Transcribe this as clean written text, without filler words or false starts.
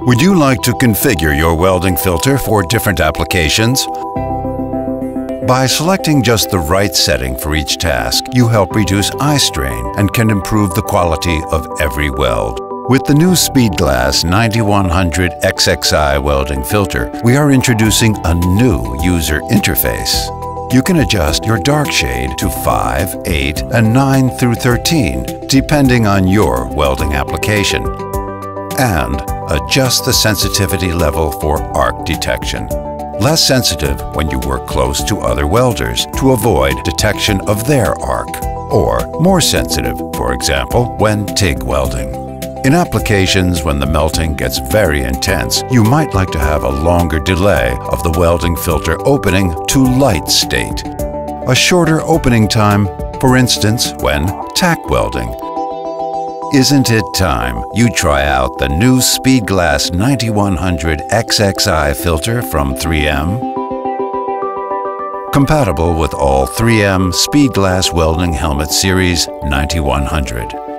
Would you like to configure your welding filter for different applications? By selecting just the right setting for each task, you help reduce eye strain and can improve the quality of every weld. With the new Speedglas 9100 XXI welding filter, we are introducing a new user interface. You can adjust your dark shade to 5, 8, and 9 through 13, depending on your welding application. And adjust the sensitivity level for arc detection. Less sensitive when you work close to other welders to avoid detection of their arc, or more sensitive, for example, when TIG welding. In applications when the melting gets very intense, you might like to have a longer delay of the welding filter opening to light state. A shorter opening time, for instance, when tack welding. Isn't it time you try out the new Speedglas 9100 XXI filter from 3M? Compatible with all 3M Speedglas Welding Helmet Series 9100.